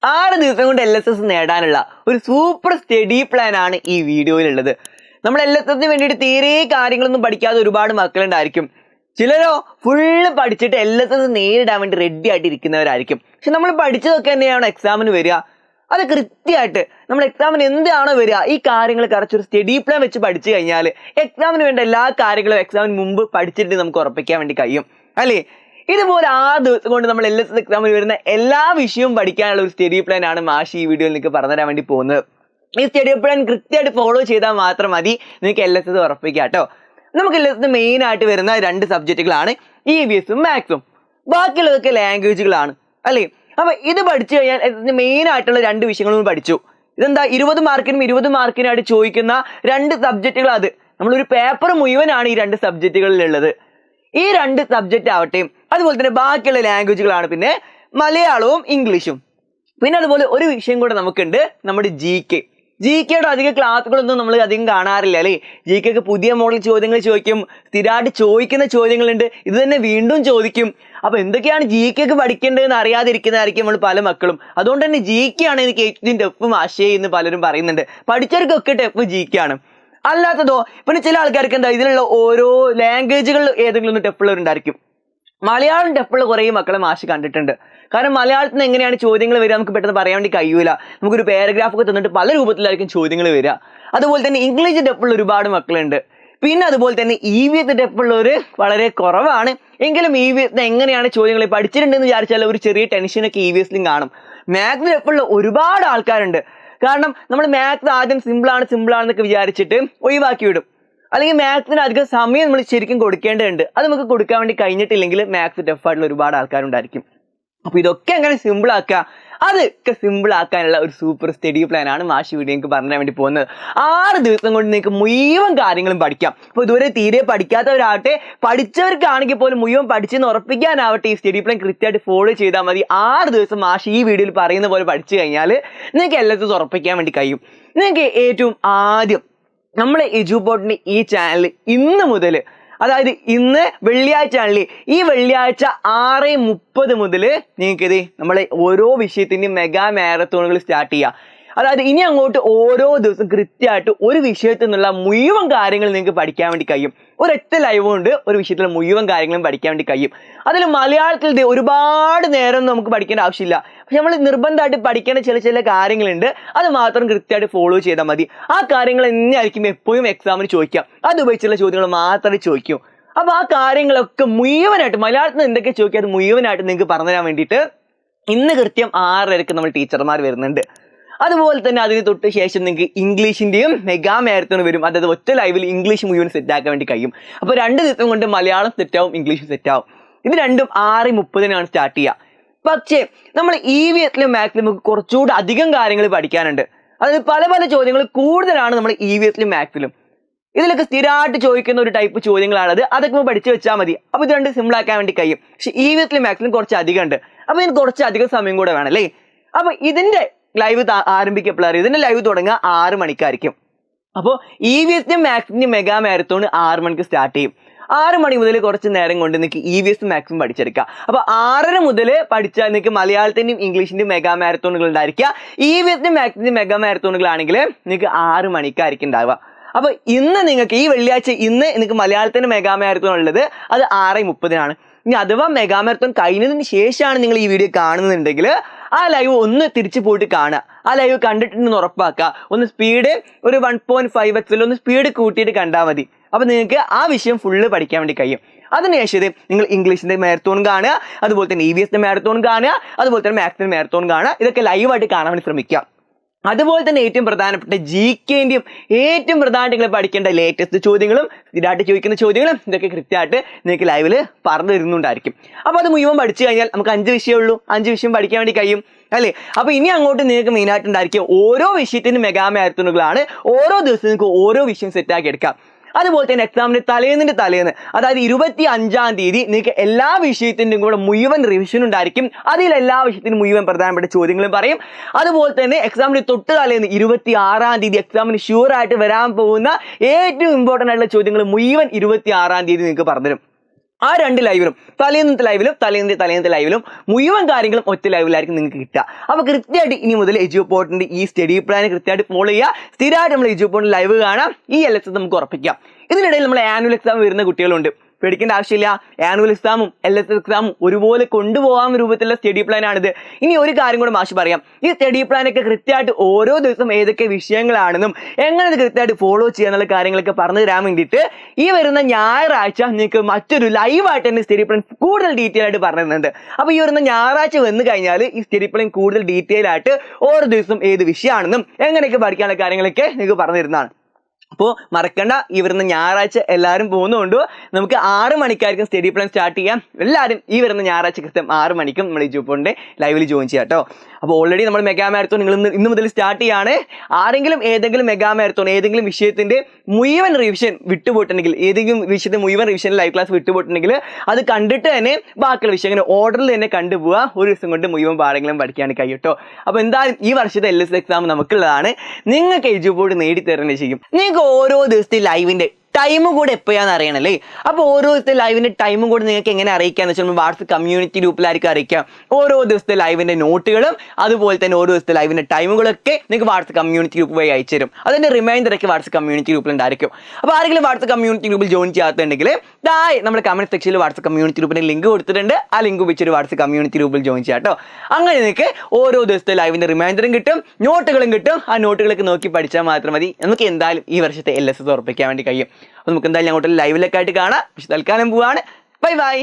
6 ദിവസം കൊണ്ട് LSS നേടാനുള്ള ഒരു സൂപ്പർ സ്റ്റഡി പ്ലാൻ ആണ് ഈ വീഡിയോയിലുള്ളത്. നമ്മൾ LSSന് വേണ്ടിയിട്ട് തീരെ കാര്യങ്ങളൊന്നും പഠിക്കാതെ ഒരുപാട് മക്കളുണ്ടായിരിക്കും. ചിലരോ ഫുള്ള് പഠിച്ചിട്ട് LSS നേരിടാൻ വേണ്ടി റെഡി ആയിട്ട് ഇരിക്കുന്നവരായിരിക്കും. പക്ഷെ നമ്മൾ പഠിച്ചതൊക്കെ തന്നെയാണ് എക്സാമിന് വരിക. അത് കൃത്യമായിട്ട് നമ്മൾ എക്സാമിന് എന്താണോ വരിക ഈ കാര്യങ്ങൾ കുറച്ചൊരു സ്റ്റഡി പ്ലാൻ വെച്ച് പഠിച്ചു കഴിഞ്ഞാൽ എക്സാമിന് വേണ്ട എല്ലാ കാര്യങ്ങളും എക്സാമിന് മുമ്പ് പഠിച്ചിട്ട് നമുക്ക് ഉറപ്പിക്കാൻ വേണ്ടി കഴിയും അല്ലേ. ഇതുപോലെ 6 ദിവസം കൊണ്ട് നമ്മൾ LSS എക്സാമിന് വരുന്ന എല്ലാ വിഷയവും പഠിക്കാനുള്ള ഒരു സ്റ്റഡി പ്ലാൻ ആണ് മാഷ് ഈ വീഡിയോയിൽ നിങ്ങൾക്ക് പറഞ്ഞുതരാൻ വേണ്ടി പോകുന്നത്. ഈ സ്റ്റഡി പ്ലാൻ കൃത്യമായിട്ട് ഫോളോ ചെയ്താൽ മാത്രം മതി നിങ്ങൾക്ക് LSS ഉറപ്പിക്കാം കേട്ടോ. നമുക്ക് LSS മെയിൻ ആയിട്ട് വരുന്ന 2 സബ്ജക്റ്റുകളാണ് EVSഉം മാത്സും. ബാക്കിയുള്ളതൊക്കെ ലാംഗ്വേജുകളാണ് അല്ലേ. അപ്പൊ ഇത് പഠിച്ചു കഴിഞ്ഞാൽ LSS മെയിൻ ആയിട്ടുള്ള 2 വിഷയങ്ങളും പഠിച്ചു. ഇതെന്താ 20 മാർക്കിനും 20 മാർക്കിനായിട്ട് ചോദിക്കുന്ന 2 സബ്ജക്റ്റുകൾ. അത് നമ്മളൊരു പേപ്പർ മുഴുവനാണ് ഈ 2 സബ്ജക്റ്റുകളിലുള്ളത്. ഈ 2 സബ്ജക്റ്റ് ആവട്ടെ, അതുപോലെ തന്നെ ബാക്കിയുള്ള ലാംഗ്വേജുകളാണ്, പിന്നെ മലയാളവും ഇംഗ്ലീഷും. പിന്നെ അതുപോലെ ഒരു വിഷയം കൂടെ നമുക്കുണ്ട്, നമ്മുടെ GK.യുടെ അധിക ക്ലാസ്സുകളൊന്നും നമ്മൾ അധികം കാണാറില്ല അല്ലേ. GK പുതിയ മോഡൽ ചോദ്യങ്ങൾ ചോദിക്കും, സ്ഥിരമായിട്ട് ചോദിക്കുന്ന ചോദ്യങ്ങളുണ്ട്, ഇത് തന്നെ വീണ്ടും ചോദിക്കും. അപ്പൊ എന്തൊക്കെയാണ് GK പഠിക്കേണ്ടതെന്ന് അറിയാതിരിക്കുന്നതായിരിക്കും നമ്മൾ പല മക്കളും. അതുകൊണ്ട് തന്നെ GK ആണ് എനിക്ക് ഏറ്റവും ടഫ് മാഷേ എന്ന് പലരും പറയുന്നുണ്ട്. പഠിച്ചവർക്കൊക്കെ ടഫ് GK ആണ്. അല്ലാത്തതോ പിന്നെ ചില ആൾക്കാർക്ക് എന്താ ഇതിലുള്ള ഓരോ ലാംഗ്വേജുകളിൽ ഏതെങ്കിലും ഒന്ന് ടഫുള്ളവരുണ്ടായിരിക്കും. മലയാളം ടഫുള്ള കുറേ മക്കളെ മാഷ് കണ്ടിട്ടുണ്ട്. കാരണം മലയാളത്തിൽ നിന്ന് എങ്ങനെയാണ് ചോദ്യങ്ങൾ വരിക നമുക്ക് പെട്ടെന്ന് പറയാൻ വേണ്ടി കഴിയൂല. നമുക്കൊരു പാരഗ്രാഫ് ഒക്കെ തന്നിട്ട് പല രൂപത്തിലായിരിക്കും ചോദ്യങ്ങൾ വരിക. അതുപോലെ തന്നെ ഇംഗ്ലീഷ് ടഫുള്ള ഒരുപാട് മക്കളുണ്ട്. പിന്നെ അതുപോലെ തന്നെ EVS ടഫുള്ളവർ വളരെ കുറവാണ്. എങ്കിലും EVS എങ്ങനെയാണ് ചോദ്യങ്ങൾ പഠിച്ചിട്ടുണ്ടെന്ന് വിചാരിച്ചാൽ ഒരു ചെറിയ ടെൻഷനൊക്കെ EVSലും കാണും. മാത്സ് ടഫുള്ള ഒരുപാട് ആൾക്കാരുണ്ട്. കാരണം നമ്മൾ മാത്സ് ആദ്യം സിമ്പിളാണെന്നൊക്കെ വിചാരിച്ചിട്ട് ഒഴിവാക്കി വിടും. അല്ലെങ്കിൽ മാത്സിന് അധികം സമയം നമ്മൾ ശരിക്കും കൊടുക്കേണ്ടതുണ്ട്. അത് നമുക്ക് കൊടുക്കാൻ വേണ്ടി കഴിഞ്ഞിട്ടില്ലെങ്കിൽ മാത്സ് ടഫായിട്ടുള്ള ഒരുപാട് ആൾക്കാരുണ്ടായിരിക്കും. അപ്പൊ ഇതൊക്കെ എങ്ങനെ സിമ്പിൾ ആക്കുക, അതൊക്കെ സിമ്പിൾ ആക്കാനുള്ള ഒരു സൂപ്പർ സ്റ്റഡി പ്ലാൻ ആണ് മാഷ് വീഡിയോ നിങ്ങൾക്ക് പറഞ്ഞാൻ വേണ്ടി പോകുന്നത്. 6 ദിവസം കൊണ്ട് നിങ്ങൾക്ക് മുഴുവൻ കാര്യങ്ങളും പഠിക്കാം. അപ്പോൾ ഇതുവരെ തീരെ പഠിക്കാത്തവരാവട്ടെ, പഠിച്ചവർക്കാണെങ്കിൽ പോലും മുഴുവൻ പഠിച്ചെന്ന് ഉറപ്പിക്കാനാവട്ടെ, ഈ സ്റ്റഡി പ്ലാൻ കൃത്യമായിട്ട് ഫോളോ ചെയ്താൽ മതി. 6 ദിവസം മാഷ് ഈ വീഡിയോയിൽ പറയുന്ന പോലെ പഠിച്ചു കഴിഞ്ഞാൽ നിങ്ങൾക്ക് LSS ഉറപ്പിക്കാൻ വേണ്ടി കഴിയും. നിങ്ങൾക്ക് ഏറ്റവും ആദ്യം നമ്മളെ എജുപോർട്ടിന് ഈ ചാനൽ ഇന്ന് മുതൽ, അതായത് ഇന്ന് വെള്ളിയാഴ്ച ആണല്ലേ, ഈ വെള്ളിയാഴ്ച 6:30 മുതൽ നിങ്ങൾക്കിത് നമ്മളെ ഓരോ വിഷയത്തിൻ്റെയും മെഗാ മാരത്തോണുകൾ സ്റ്റാർട്ട് ചെയ്യാം. അതായത് ഇനി അങ്ങോട്ട് ഓരോ ദിവസം കൃത്യമായിട്ട് ഒരു വിഷയത്തിൽ നിന്നുള്ള മുഴുവൻ കാര്യങ്ങൾ നിങ്ങൾക്ക് പഠിക്കാൻ വേണ്ടി കഴിയും. ഒരൊറ്റ ലൈവ് കൊണ്ട് ഒരു വിഷയത്തിലെ മുഴുവൻ കാര്യങ്ങളും പഠിക്കാൻ വേണ്ടി കഴിയും. അതിൽ മലയാളത്തിൽ ഒരുപാട് നേരം നമുക്ക് പഠിക്കേണ്ട ആവശ്യമില്ല. പക്ഷെ നമ്മൾ നിർബന്ധമായിട്ട് പഠിക്കേണ്ട ചില കാര്യങ്ങളുണ്ട്. അത് മാത്രം കൃത്യമായിട്ട് ഫോളോ ചെയ്താൽ മതി. ആ കാര്യങ്ങൾ തന്നെയായിരിക്കും എപ്പോഴും എക്സാമിന് ചോദിക്കാം. അത് ഉപയോഗിച്ചുള്ള ചോദ്യങ്ങൾ മാത്രമേ ചോദിക്കൂ. അപ്പോൾ ആ കാര്യങ്ങളൊക്കെ മുഴുവനായിട്ട് മലയാളത്തിൽ നിന്ന് എന്തൊക്കെ ചോദിക്കുക അത് മുഴുവനായിട്ട് നിങ്ങൾക്ക് പറഞ്ഞു തരാൻ വേണ്ടിയിട്ട് ഇന്ന് കൃത്യം 6:30 നമ്മൾ ടീച്ചർമാർ വരുന്നുണ്ട്. അതുപോലെ തന്നെ അതിന് തൊട്ട് ശേഷം നിങ്ങൾക്ക് ഇംഗ്ലീഷിൻ്റെയും മെഗാ മാരത്തോൺ വരും. അതായത് ഒറ്റ ലൈവിൽ ഇംഗ്ലീഷ് മുഴുവൻ സെറ്റ് ആക്കാൻ വേണ്ടി കഴിയും. അപ്പോൾ 2 ദിവസം കൊണ്ട് മലയാളം സെറ്റാവും, ഇംഗ്ലീഷും സെറ്റാവും. ഇത് രണ്ടും 6:30 സ്റ്റാർട്ട് ചെയ്യുക. പക്ഷേ നമ്മൾ EVSലും മാത്സിലും നമുക്ക് കുറച്ചുകൂടി അധികം കാര്യങ്ങൾ പഠിക്കാനുണ്ട്. അതായത് പല ചോദ്യങ്ങൾ കൂടുതലാണ് നമ്മൾ EVSലും മാത്സിലും. ഇതിലൊക്കെ സ്ഥിരമായിട്ട് ചോദിക്കുന്ന ഒരു ടൈപ്പ് ചോദ്യങ്ങളാണത്. അതൊക്കെ നമ്മൾ പഠിച്ചു വെച്ചാൽ മതി. അപ്പോൾ ഇത് 2 സിമ്പിൾ ആക്കാൻ വേണ്ടി കഴിയും. പക്ഷേ EVSലും മാത്സിലും കുറച്ച് അധികം ഉണ്ട്. അപ്പോൾ ഇതിന് കുറച്ച് അധികം സമയം കൂടെ വേണം അല്ലേ. അപ്പോൾ ഇതിൻ്റെ ലൈവ് ആരംഭിക്കപ്പെടാറ്, ഇതിന്റെ ലൈവ് തുടങ്ങുക 6 മണിക്കായിരിക്കും. അപ്പോൾ EVSന്റെയും മാത്സിന്റെയും മെഗാ മാരത്തോൺ 6 മണിക്ക് സ്റ്റാർട്ട് ചെയ്യും. 6 മണി മുതൽ കുറച്ച് നേരം കൊണ്ട് നിങ്ങൾക്ക് EVS മാത്സും പഠിച്ചെടുക്കാം. അപ്പോൾ 6:30 മുതൽ പഠിച്ചാൽ നിങ്ങൾക്ക് മലയാളത്തിന്റെയും ഇംഗ്ലീഷിന്റെയും മെഗാ മാരത്തോണുകൾ ഉണ്ടായിരിക്കുക. EVSന്റെയും മാത്സിന്റെയും മെഗാ മാരത്തോണുകൾ ആണെങ്കിൽ നിങ്ങൾക്ക് 6 മണിക്കായിരിക്കും ഉണ്ടാവുക. അപ്പോൾ ഇന്ന് നിങ്ങൾക്ക് ഈ വെള്ളിയാഴ്ച ഇന്ന് നിങ്ങൾക്ക് മലയാളത്തിന്റെ മെഗാ മാരത്തോൺ ഉള്ളത് അത് 6:30. ഇനി അഥവാ മെഗാ മാരത്തോൺ കഴിഞ്ഞതിന് ശേഷമാണ് നിങ്ങൾ ഈ വീഡിയോ കാണുന്നുണ്ടെങ്കിൽ ആ ലൈവ് ഒന്ന് തിരിച്ചു പോയിട്ട് കാണുക. ആ ലൈവ് കണ്ടിട്ടുണ്ടെന്ന് ഉറപ്പാക്കുക. ഒന്ന് സ്പീഡ് ഒരു 1.5x ഒന്ന് സ്പീഡ് കൂട്ടിയിട്ട് കണ്ടാൽ മതി. അപ്പോൾ നിങ്ങൾക്ക് ആ വിഷയം ഫുള്ള് പഠിക്കാൻ വേണ്ടി കഴിയും. അതിനുശേഷം നിങ്ങൾ ഇംഗ്ലീഷിന്റെ മാരത്തോൺ കാണുക, അതുപോലെ തന്നെ EVSന്റെ മാരത്തോൺ കാണുക, അതുപോലെ തന്നെ മാത്സിന്റെ മാരത്തോൺ കാണുക. ഇതൊക്കെ ലൈവായിട്ട് കാണാൻ വേണ്ടി ശ്രമിക്കുക. അതുപോലെ തന്നെ ഏറ്റവും പ്രധാനപ്പെട്ട GKന്റെയും ഏറ്റവും പ്രധാനമായിട്ട് നിങ്ങൾ പഠിക്കേണ്ട ലേറ്റസ്റ്റ് ചോദ്യങ്ങളും സ്ഥിരമായിട്ട് ചോദിക്കുന്ന ചോദ്യങ്ങളും ഇതൊക്കെ കൃത്യമായിട്ട് നിങ്ങൾക്ക് ലൈവിൽ പറഞ്ഞു തരുന്നുണ്ടായിരിക്കും. അപ്പോൾ അത് മുഴുവൻ പഠിച്ചു കഴിഞ്ഞാൽ നമുക്ക് 5 വിഷയമുള്ളൂ. 5 വിഷയം പഠിക്കാൻ വേണ്ടി കഴിയും അല്ലേ. അപ്പോൾ ഇനി അങ്ങോട്ട് നിങ്ങൾക്ക് മെയിനായിട്ട് ഉണ്ടായിരിക്കും ഓരോ വിഷയത്തിനും മെഗാ മാരത്തോണുകളാണ്. ഓരോ ദിവസവും നിങ്ങൾക്ക് ഓരോ വിഷയം സെറ്റാക്കി എടുക്കാം. അതുപോലെ തന്നെ എക്സാമിന്റെ തലേന്ന് അതായത് 25-ാം തീയതി നിങ്ങൾക്ക് എല്ലാ വിഷയത്തിൻ്റെയും കൂടെ മുഴുവൻ റിവിഷൻ ഉണ്ടായിരിക്കും. അതിൽ എല്ലാ വിഷയത്തിനും മുഴുവൻ പ്രധാനപ്പെട്ട ചോദ്യങ്ങളും പറയും. അതുപോലെ തന്നെ എക്സാമിന്റെ തൊട്ട് തലേന്ന് 26-ാം തീയതി എക്സാമിന് ഷുവറായിട്ട് വരാൻ പോകുന്ന ഏറ്റവും ഇമ്പോർട്ടൻ്റ് ആയിട്ടുള്ള ചോദ്യങ്ങൾ മുഴുവൻ 26-ാം തീയതി നിങ്ങൾക്ക് പറഞ്ഞുതരും. ആ 2 ലൈവിലും തലേന്നത്തെ ലൈവിലും മുഴുവൻ കാര്യങ്ങളും ഒറ്റ ലൈവിലായിരിക്കും നിങ്ങൾക്ക് കിട്ടുക. അപ്പോൾ കൃത്യമായിട്ട് ഇനി മുതൽ എഡ്യൂപോർട്ടിന്റെ ഈ സ്റ്റഡി പ്ലാൻ കൃത്യമായിട്ട് ഫോളോ ചെയ്യുക. സ്ഥിരമായിട്ട് നമ്മൾ എഡ്യൂപോർട്ടിന്റെ ലൈവ് കാണാം. ഈ LSS നമുക്ക് ഉറപ്പിക്കാം. ഇതിനിടയിൽ നമ്മൾ ആനുവൽ എക്സാം വരുന്ന കുട്ടികളുണ്ട്. പേടിക്കേണ്ട ആവശ്യമില്ല. ആനുവൽ എക്സാമും LSS എക്സാമും ഒരുപോലെ കൊണ്ടുപോകാൻ രൂപത്തിലുള്ള സ്റ്റഡി പ്ലാൻ ആണിത്. ഇനി ഒരു കാര്യം കൂടെ മാഷ് പറയാം. ഈ സ്റ്റഡി പ്ലാനൊക്കെ കൃത്യമായിട്ട് ഓരോ ദിവസം ഏതൊക്കെ വിഷയങ്ങളാണെന്നും എങ്ങനെ ഇത് കൃത്യമായിട്ട് ഫോളോ ചെയ്യാന്നുള്ള കാര്യങ്ങളൊക്കെ പറഞ്ഞു തരാൻ വേണ്ടിയിട്ട് ഈ വരുന്ന ഞായറാഴ്ച നിങ്ങൾക്ക് മറ്റൊരു ലൈവായിട്ട് തന്നെ സ്റ്റഡി പ്ലാൻ കൂടുതൽ ഡീറ്റെയിൽ ആയിട്ട് പറഞ്ഞു തരുന്നുണ്ട്. അപ്പോൾ ഈ വരുന്ന ഞായറാഴ്ച വന്നു കഴിഞ്ഞാൽ ഈ സ്റ്റഡി പ്ലാൻ കൂടുതൽ ഡീറ്റെയിൽ ആയിട്ട് ഓരോ ദിവസം ഏത് വിഷയമാണെന്നും എങ്ങനെയൊക്കെ പഠിക്കാനുള്ള കാര്യങ്ങളൊക്കെ നിങ്ങൾക്ക് പറഞ്ഞു തരുന്നതാണ്. അപ്പോൾ മറക്കണ്ട, ഈ വരുന്ന ഞായറാഴ്ച എല്ലാവരും പോകുന്നതുകൊണ്ട് നമുക്ക് 6 മണിക്കായിരിക്കും സ്റ്റഡി പ്ലാൻ സ്റ്റാർട്ട് ചെയ്യാം. എല്ലാവരും ഈ വരുന്ന ഞായറാഴ്ച കൃത്യം 6 മണിക്കും നമ്മൾ എഡ്യൂപോർട്ടിന്റെ ലൈവിൽ ജോയിൻ ചെയ്യാം കേട്ടോ. അപ്പോൾ ഓൾറെഡി നമ്മൾ മെഗാ മാരത്തോൺ നിങ്ങൾ ഇന്ന് മുതൽ സ്റ്റാർട്ട് ചെയ്യാണ്. ആരെങ്കിലും ഏതെങ്കിലും മെഗാ മാരത്തോൺ ഏതെങ്കിലും വിഷയത്തിന്റെ മുഴുവൻ റിവിഷൻ വിട്ടുപോയിട്ടുണ്ടെങ്കിൽ, ഏതെങ്കിലും വിഷയത്തിന്റെ മുഴുവൻ റിവിഷൻ ലൈവ് ക്ലാസ് വിട്ടുപോയിട്ടുണ്ടെങ്കിൽ അത് കണ്ടിട്ട് തന്നെ ബാക്കിയുള്ള വിഷയം ഇങ്ങനെ ഓർഡറിൽ തന്നെ കണ്ടുപോവുക. ഒരു ദിവസം കൊണ്ട് മുഴുവൻ പാഠങ്ങളും പഠിക്കാൻ കഴിയും. അപ്പോൾ എന്തായാലും ഈ വർഷത്തെ LSS എക്സാം നമുക്കുള്ളതാണ്. നിങ്ങൾക്ക് എഡ്യൂപോർട്ട് നേടിത്തരുന്നത് ചെയ്യും. നിങ്ങൾക്ക് ഓരോ ദിവസത്തെ ലൈവിന്റെ ടൈമും കൂടെ എപ്പോഴാണെന്ന് അറിയണല്ലേ. അപ്പോൾ ഓരോ ദിവസത്തെ ലൈവിന്റെ ടൈമും കൂടെ നിങ്ങൾക്ക് എങ്ങനെ അറിയിക്കാന്ന് വെച്ചാൽ നമ്മൾ വാട്സ്ആപ്പ് കമ്മ്യൂണിറ്റി ഗ്രൂപ്പിലായിരിക്കും അറിയിക്കാം. ഓരോ ദിവസത്തെ ലൈവിന്റെ നോട്ടുകളും അതുപോലെ തന്നെ ഓരോ ദിവസത്തെ ലൈവിന്റെ ടൈമുകളൊക്കെ നിങ്ങൾക്ക് വാട്സ്ആപ്പ് കമ്മ്യൂണിറ്റി ഗ്രൂപ്പ് വഴി അയച്ചു തരും. അതിന്റെ റിമൈൻഡറൊക്കെ വാട്സ്ആപ്പ് കമ്മ്യൂണിറ്റി ഗ്രൂപ്പിൽ ഉണ്ടായിരിക്കും. അപ്പോൾ ആരെങ്കിലും വാട്സ്ആപ്പ് കമ്മ്യൂണിറ്റി ഗ്രൂപ്പിൽ ജോയിൻ ചെയ്യാത്തുണ്ടെങ്കിൽ നമ്മുടെ കമന്റ് സെക്ഷനിൽ വാട്സ്ആപ്പ് കമ്മ്യൂണിറ്റി ഗ്രൂപ്പിന്റെ ലിങ്ക് കൊടുത്തിട്ടുണ്ട്. ആ ലിങ്ക് വെച്ചൊരു വാട്സ്ആപ്പ് കമ്മ്യൂണിറ്റി ഗ്രൂപ്പിൽ ജോയിൻ ചെയ്യാം കേട്ടോ. അങ്ങനെ നിങ്ങൾക്ക് ഓരോ ദിവസത്തെ ലൈവിന്റെ റിമൈൻഡറും കിട്ടും, നോട്ടുകളും കിട്ടും. ആ നോട്ടുകളൊക്കെ നോക്കി പഠിച്ചാൽ മാത്രം മതി. നമുക്ക് എന്തായാലും ഈ വർഷത്തെ LSS ഉറപ്പിക്കാൻ വേണ്ടി കഴിയും. അപ്പോൾ നമുക്ക് എന്തായാലും അങ്ങോട്ട് ലൈവിലൊക്കെ ആയിട്ട് കാണാം. പക്ഷെ തൽക്കാലം പോവാണ്. Bye bye.